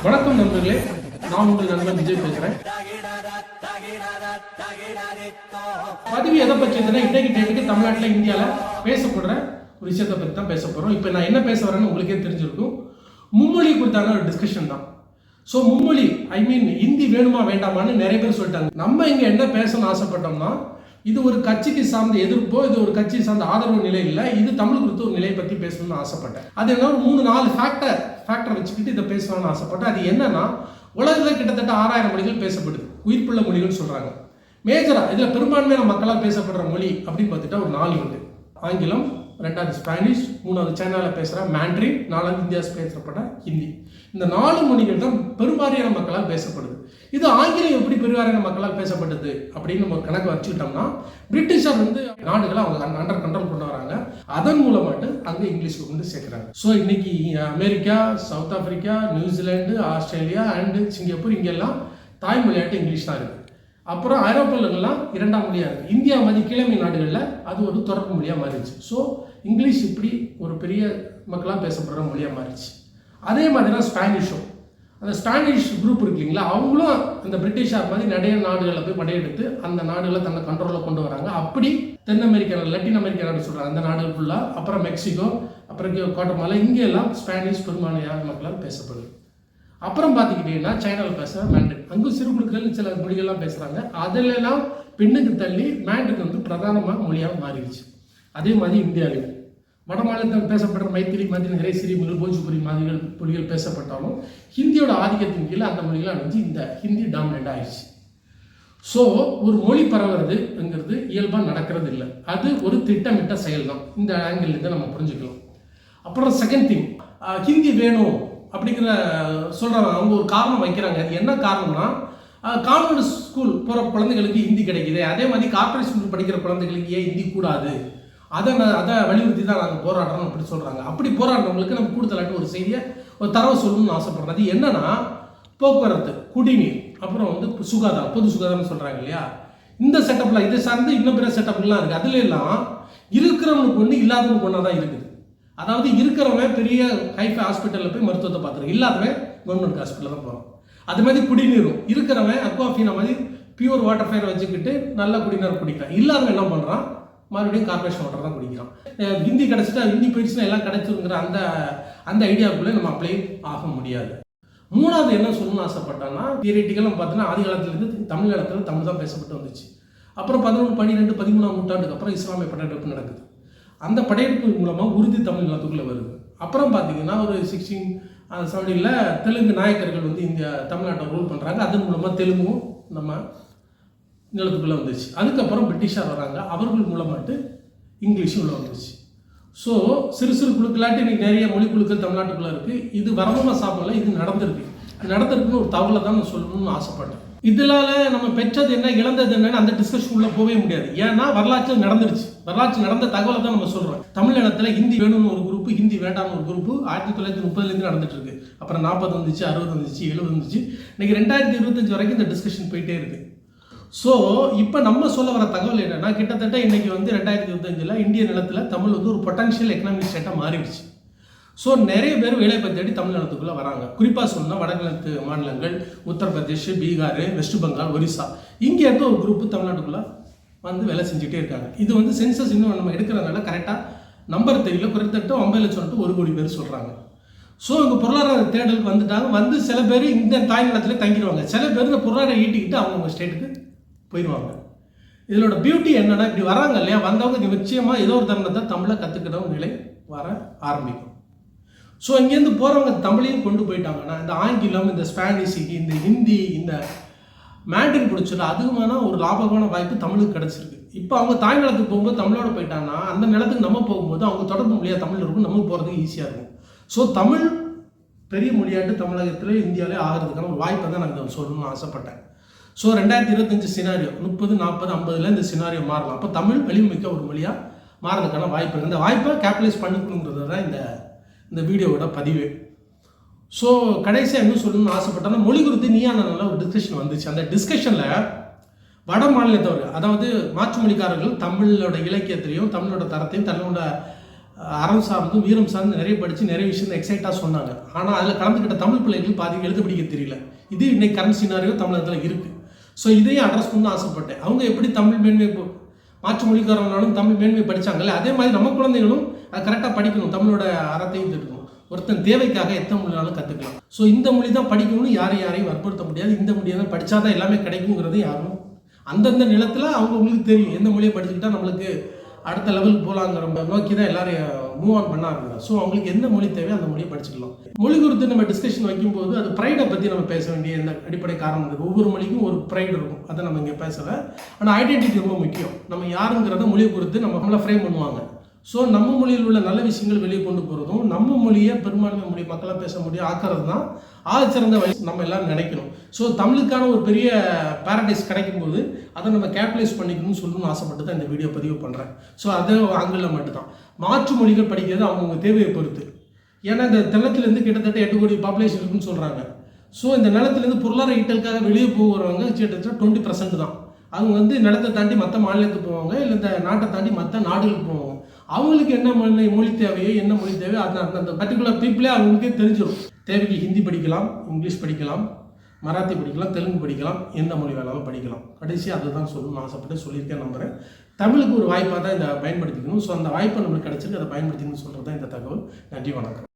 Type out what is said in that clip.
வணக்கம் நண்பர்களே, நான் உங்கள் நண்பன் விஜய் பேசுறேன். பதிவு எதை பற்றி இன்றைக்கு டேட்டுக்கு தமிழ்நாட்டில் இந்தியாவில் பேசப்படுற ஒரு விஷயத்தை பற்றி தான் பேச போகிறோம். இப்போ நான் என்ன பேச வரேன்னு உங்களுக்கே தெரிஞ்சிருக்கும். மும்மொழி குறித்தான ஒரு டிஸ்கஷன் தான். ஸோ மும்மொழி ஹிந்தி வேணுமா வேண்டாமான்னு நிறைய பேர் சொல்லிட்டாங்க. நம்ம இங்கே என்ன பேசணும்னு ஆசைப்பட்டோம்னா, இது ஒரு கட்சிக்கு சார்ந்த எதிர்ப்போ, இது ஒரு கட்சி சார்ந்த ஆதரவு நிலை இல்லை, இது தமிழ் குறித்து ஒரு நிலையை பற்றி பேசணும்னு ஆசைப்பட்டேன். அது என்ன 3-4 ஃபேக்டர் வச்சுக்கிட்டு இதை பேசலாம்னு ஆசைப்பட்டேன். அது என்னன்னா, உலகத்தில் கிட்டத்தட்ட 6000 மொழிகள் பேசப்படுது, உயிர்ப்புள்ள மொழிகள் சொல்றாங்க. மேஜரா இதில் பெரும்பான்மையான மக்களால் பேசப்படுற மொழி அப்படின்னு பார்த்துட்டா ஒரு 4 உண்டு. ஆங்கிலம், 2வது ஸ்பானிஷ், 3வது சைனாவில் பேசுகிற மேண்ட்ரின், 4வது இந்தியா பேசப்பட்ட ஹிந்தி. இந்த 4 மொழிகள் தான் பெரும்பான்மையான மக்களால் பேசப்படுது. இது ஆங்கிலம் எப்படி பெரும்பான்மையான மக்களால் பேசப்பட்டது அப்படின்னு நம்ம கணக்கு வச்சுக்கிட்டோம்னா, பிரிட்டிஷார் நாடுகளை அவங்க அண்டர் கண்ட்ரோல் கொண்டு வராங்க. அதன் மூலமாட்டு அங்கே இங்கிலீஷ் கொண்டு சேர்க்குறாங்க. ஸோ இன்னைக்கு America, south Africa, New Zealand, Australia and Singapore இங்கெல்லாம் தாய்மொழியாட்டு இங்கிலீஷ் தான் இருக்குது. அப்புறம் ஐரோப்பியர்கள்லாம் 2ஆம் மொழியாக இருக்குது. இந்தியா மாதிரி கிழமை நாடுகளில் அது ஒரு தொடர்பு மொழியாக மாறிடுச்சு. ஸோ இங்கிலீஷ் இப்படி ஒரு பெரிய மக்களாக பேசப்படுற மொழியாக மாறிடுச்சு. அதே மாதிரி தான் ஸ்பானிஷும். அந்த ஸ்பானிஷ் குரூப் இருக்கு இல்லைங்களா, அவங்களும் அந்த பிரிட்டிஷார் மாதிரி நிறைய நாடுகளில் போய் படையெடுத்து அந்த நாடுகளை தன்னை கண்ட்ரோலில் கொண்டு வராங்க. அப்படி தென் அமெரிக்கா, லட்டின் அமெரிக்கா நாடு சொல்கிறாங்க, அந்த நாடுகளுக்குள்ள, அப்புறம் மெக்சிகோ, அப்புறம் கோட்டமாலா, இங்கெல்லாம் ஸ்பானிஷ் பெரும்பான்மையான மக்களால் பேசப்படுது. அப்புறம் பார்த்துக்கிட்டீங்கன்னா சைனாவில் பேசுகிற மேண்ட்ரின், அங்கே சிறு குழுக்கள் சில மொழிகள்லாம் பேசுகிறாங்க. அதிலெல்லாம் பின்னுக்கு தள்ளி மேண்ட்ரின் பிரதானமாக மொழியாக மாறிடுச்சு. அதே மாதிரி இந்தியாவிலும் வட மாநிலத்தில் பேசப்படுற மைத்திரி, மந்திரி, ஹிரேசிரி, போஜ்புரி மாதிரிகள் மொழிகள் பேசப்பட்டாலும் ஹிந்தியோட ஆதிக்கத்தின் கீழே அந்த மொழிகள் அணிஞ்சு இந்த ஹிந்தி டாமினேட் ஆயிடுச்சு. ஸோ ஒரு மொழி பரவுறதுங்கிறது இயல்பாக நடக்கிறது இல்லை, அது ஒரு திட்டமிட்ட செயல் தான். இந்த ஆங்கிள் நம்ம புரிஞ்சுக்கலாம். அப்புறம் செகண்ட் திங், ஹிந்தி வேணும் அப்படிங்கிற சொல்கிறாங்க. அவங்க ஒரு காரணம் வைக்கிறாங்க. என்ன காரணம்னா, கான்வென்ட் ஸ்கூல் போகிற குழந்தைகளுக்கு ஹிந்தி கிடைக்குது, அதே மாதிரி கார்பரேட் ஸ்கூல் படிக்கிற குழந்தைகளுக்கு ஏன் ஹிந்தி கூடாது, அதை வலியுறுத்தி தான் நாங்கள் போராடுறோம் அப்படி சொல்கிறாங்க. அப்படி போராடுறவங்களுக்கு நம்ம கூடுதலாட்டு ஒரு செய்தியை, ஒரு தரவு சொல்லணும்னு ஆசைப்படுறோம். அது என்னன்னா, போக்குவரத்து, குடிநீர், அப்புறம் சுகாதாரம், பொது சுகாதாரம்னு சொல்கிறாங்க இல்லையா, இந்த செட்டப்லாம் இதை சார்ந்து இன்னும் பிற செட்டப்லாம் இருக்குது. அதுல எல்லாம் இருக்கிறவனுக்கு ஒன்று, இல்லாதவனுக்கு ஒன்றா தான் இருக்குது. அதாவது இருக்கிறவன் பெரிய ஹைஃபை ஹாஸ்பிட்டலில் போய் மருத்துவத்தை பார்த்துருக்கோம், இல்லாதவன் கவர்மெண்ட் ஹாஸ்பிட்டலில் தான் போகிறோம். அது மாதிரி குடிநீரும், இருக்கிறவன் அக்வாஃபீனா மாதிரி பியூர் வாட்டர் ஃபயர் வச்சுக்கிட்டு நல்ல குடிநீர் குடிக்கிறான், இல்லாதவன் என்ன பண்ணுறான், மறுபடியும் கார்பரேஷன் வாட்டர் தான் குடிக்கிறான். ஹிந்தி கிடச்சிட்டா, ஹிந்தி போயிடுச்சுன்னா எல்லாம் கிடைச்சிருங்கிற அந்த ஐடியாவுக்குள்ளே நம்ம அப்ளை ஆக முடியாது. 3வது என்ன சொல்லணும்னு ஆசைப்பட்டான்னா, தியரிட்டிக்கலாக பார்த்தோன்னா ஆதி காலத்துலேருந்து தமிழகத்தில் தமிழ் தான் பேசப்பட்டு வந்துச்சு. அப்புறம் 11, 12, 13ஆம் நூற்றாண்டுக்கு அப்புறம் இஸ்லாமிய படையெடுப்பு நடக்குது. அந்த படையெடுப்பு மூலமாக உறுதி தமிழ் நிலத்துக்குள்ளே வருது. அப்புறம் பார்த்தீங்கன்னா ஒரு 1670 தெலுங்கு நாயக்கர்கள் இந்தியா தமிழ்நாட்டை ரூல் பண்ணுறாங்க. அதன் மூலமாக தெலுங்கும் நம்ம நிலத்துக்குள்ளே வந்துச்சு. அதுக்கப்புறம் பிரிட்டிஷார் வராங்க, அவர்கள் மூலமாட்டு இங்கிலீஷும் உள்ள வந்துச்சு. ஸோ சிறு சிறு குழுக்களாட்டி இன்றைக்கி நிறைய மொழி குழுக்கள் தமிழ்நாட்டுக்குள்ளே இருக்குது. இது வரமாக சாப்பிடல, இது நடந்திருக்கு. இது நடந்திருக்குன்னு ஒரு தகவலை தான் நான் சொல்லணும்னு ஆசைப்பட்டேன். இதனால நம்ம பெற்றது என்ன, இழந்தது என்னன்னு அந்த டிஸ்கஷனுக்குள்ளே போகவே முடியாது. ஏன்னா வரலாற்றில் நடந்துருச்சு, வரலாற்று நடந்த தகவலை தான் நம்ம சொல்கிறோம். தமிழினத்தில் ஹிந்தி வேணும்னு ஒரு குரூப்பு, ஹிந்தி வேண்டாம்னு ஒரு குரூப்பு 1930 நடந்துட்டு இருக்கு. அப்புறம் 40 வந்துச்சு, 60 வந்துச்சு, 70 வந்துச்சு, இன்னைக்கு 2025 வரைக்கும் இந்த டிஸ்கஷன் போயிட்டே இருக்கு. ஸோ இப்போ நம்ம சொல்ல வர தகவல் என்னன்னா, கிட்டத்தட்ட இன்னைக்கு 2025 இந்திய நிலத்தில் தமிழ் ஒரு பொட்டன்ஷியல் எக்கனாமிக் ஸ்டேட்டாக மாறிடுச்சு. ஸோ நிறைய பேர் வேலைப்பை தேடி தமிழ்நாட்டுக்குள்ளே வராங்க. குறிப்பாக சொன்னால் வடகிழக்கு மாநிலங்கள், உத்தரப்பிரதேஷ், பீகார், வெஸ்ட் பெங்கால், ஒரிசா, இங்கேருந்து ஒரு குரூப்பு தமிழ்நாட்டுக்குள்ளே வேலை செஞ்சுட்டே இருக்காங்க. இது சென்சஸ் இன்னும் நம்ம எடுக்கிறதுனால கரெக்டாக நம்பர் தெரியல, குறைத்தட்ட 50 லட்சம் to 1 கோடி பேர் சொல்கிறாங்க. ஸோ இங்கே பொருளாதார தேடலுக்கு வந்துட்டாங்க. சில பேர் இந்த தாய் நிலத்திலே தங்கிடுவாங்க, சில பேர் இந்த பொருளாதாரம் ஈட்டிக்கிட்டு அவங்க ஸ்டேட்டுக்கு போயிடுவாங்க. இதோட பியூட்டி என்னன்னா, இப்படி வராங்க இல்லையா, வந்தவங்க நிச்சயமாக ஏதோ ஒரு தருணத்தை தமிழை கற்றுக்கிற நிலை வர ஆரம்பிக்கும். ஸோ இங்கேருந்து போகிறவங்க தமிழையும் கொண்டு போயிட்டாங்கன்னா, இந்த ஆங்கிலம், இந்த ஸ்பானிஷ், இந்த ஹிந்தி, இந்த மேண்ட்ரின் பிடிச்சிட அதிகமான ஒரு லாபமான வாய்ப்பு தமிழுக்கு கிடச்சிருக்கு. இப்போ அவங்க தாய் நிலத்துக்கு போகும்போது தமிழோட போயிட்டாங்கன்னா, அந்த நிலத்துக்கு நம்ம போகும்போது அவங்க தொடர்பு மொழியாக தமிழ் இருக்கும், நமக்கு போகிறதுக்கு ஈஸியாக இருக்கும். ஸோ தமிழ் பெரிய மொழியாட்டு தமிழகத்தில் இந்தியாவிலே ஆகிறதுக்கான ஒரு வாய்ப்பை தான் நான் சொல்லணும்னு ஆசைப்பட்டேன். ஸோ 2025 சினாரியோ 30, 40, 50 இந்த சினாரியோ மாறலாம். அப்போ தமிழ் வலிமைமிக்க ஒரு மொழியாக மாறதுக்கான வாய்ப்பு இருக்குது. இந்த வாய்ப்பை கேபிட்டலைஸ் பண்ணிக்கணுங்கிறது தான் இந்த வீடியோவோட பதிவு. ஸோ கடைசியாக என்ன சொல்லணும்னு ஆசைப்பட்டேன்னா, மொழி குறித்து நீயான ஒரு டிஸ்கஷன் வந்துச்சு. அந்த டிஸ்கஷனில் வட மாநிலத்தவர்கள், அதாவது மாற்று மொழிக்காரர்கள் தமிழோட இலக்கியத்திலையும் தமிழோட தரத்தையும் தன்னோட அறம் சார்ந்தும் வீரம் சார்ந்து நிறைய படித்து நிறைய விஷயம் எக்ஸைட்டாக சொன்னாங்க. ஆனால் அதில் கலந்துக்கிட்ட தமிழ் பிள்ளைகளுக்கு பாதி எழுத படிக்க தெரியல. இது இன்னைக்கு கரண்ட் சினாரியோ தமிழகத்தில் இருக்குது. ஸோ இதையும் அட்ரஸ் பண்ண ஆசைப்பட்டேன். அவங்க எப்படி தமிழ் மேன்மை மாற்று மொழிக்காரங்களாலும் தமிழ் மேன்மை படித்தாங்கல்ல, அதே மாதிரி நம்ம குழந்தைகளும் அதை கரெக்டாக படிக்கணும், தமிழோட அறத்தையும் தெரிஞ்சுக்கணும். ஒருத்தன் தேவைக்காக எத்தனை மொழினாலும் கற்றுக்கலாம். ஸோ இந்த மொழி தான் படிக்கணும்னு யாரையும் வற்புறுத்த முடியாது. இந்த மொழியை தான் படித்தா தான் எல்லாமே கிடைக்குங்கிறது யாரும் அந்தந்த நிலத்தில் அவங்களுக்கு தெரியும். எந்த மொழியை படிச்சுக்கிட்டா நம்மளுக்கு அடுத்த லெவலுக்கு போகலாங்கிற நோக்கி தான் எல்லாரும் மூவ் ஆன் பண்ண ஆரம்பிக்கும். ஸோ அவங்களுக்கு எந்த மொழி தேவையோ அந்த மொழியை படிச்சுக்கலாம். மொழி குறித்து நம்ம டிஸ்கஷன் வைக்கும்போது அது ப்ரைடை பற்றி நம்ம பேச வேண்டிய இந்த அடிப்படை காரணம் இருக்குது. ஒவ்வொரு மொழிக்கும் ஒரு ப்ரைடு இருக்கும், அதை நம்ம இங்கே பேசலை. ஆனால் ஐடென்டிட்டி ரொம்ப முக்கியம். நம்ம யாருங்கிறத மொழியை குறித்து நம்மளை ஃப்ரேம் பண்ணுவாங்க. ஸோ நம்ம மொழியில் உள்ள நல்ல விஷயங்கள் வெளியே கொண்டு போகிறதும் நம்ம மொழியை பெரும்பான்மை மொழி மக்களாக பேச முடியும் ஆக்கிறது தான் ஆகச்சிறந்த வயசு நம்ம எல்லாரும் நினைக்கணும். ஸோ தமிழுக்கான ஒரு பெரிய பேரடைஸ் கிடைக்கும்போது அதை நம்ம கேபிட்டலைஸ் பண்ணிக்கணும்னு சொல்லணும்னு ஆசைப்பட்டு தான் இந்த வீடியோ பதிவு பண்ணுறேன். ஸோ அது ஆங்கிலம் மட்டும்தான். மாற்று மொழிகள் படிக்கிறது அவங்கவுங்க தேவையை பொறுத்து. ஏன்னா இந்த நிலத்திலேருந்து கிட்டத்தட்ட 8 கோடி பாப்புலேஷன் இருக்குன்னு சொல்கிறாங்க. ஸோ இந்த நிலத்திலேருந்து பொருளாதார ஈட்டலுக்காக வெளியே போகிறவங்க கிட்டத்தட்ட 20% தான். அவங்க நிலத்தை தாண்டி மற்ற மாநிலத்துக்கு போவாங்க, இல்லை இந்த நாட்டை தாண்டி மற்ற நாடுகளுக்கு போவாங்க. அவங்களுக்கு என்ன மொழி தேவையோ என்ன மொழி தேவையோ அந்த பர்டிகுலர் பீப்புளே அவங்களுக்கே தெரிஞ்சிடும். தேவைக்கு ஹிந்தி படிக்கலாம், இங்கிலீஷ் படிக்கலாம், மராத்தி படிக்கலாம், தெலுங்கு படிக்கலாம், எந்த மொழி வேணாலும் படிக்கலாம். கடைசி அதுதான் சொல்லணும்னு ஆசைப்பட்டு சொல்லியிருக்கேன். நம்புகிறேன் தமிழுக்கு ஒரு வாய்ப்பாக தான் இதை பயன்படுத்திக்கணும். ஸோ அந்த வாய்ப்பை நம்மளுக்கு கிடைச்சிருக்கு, அதை பயன்படுத்திக்கணும்னு சொல்கிறது தான் இந்த தகவல். நன்றி, வணக்கம்.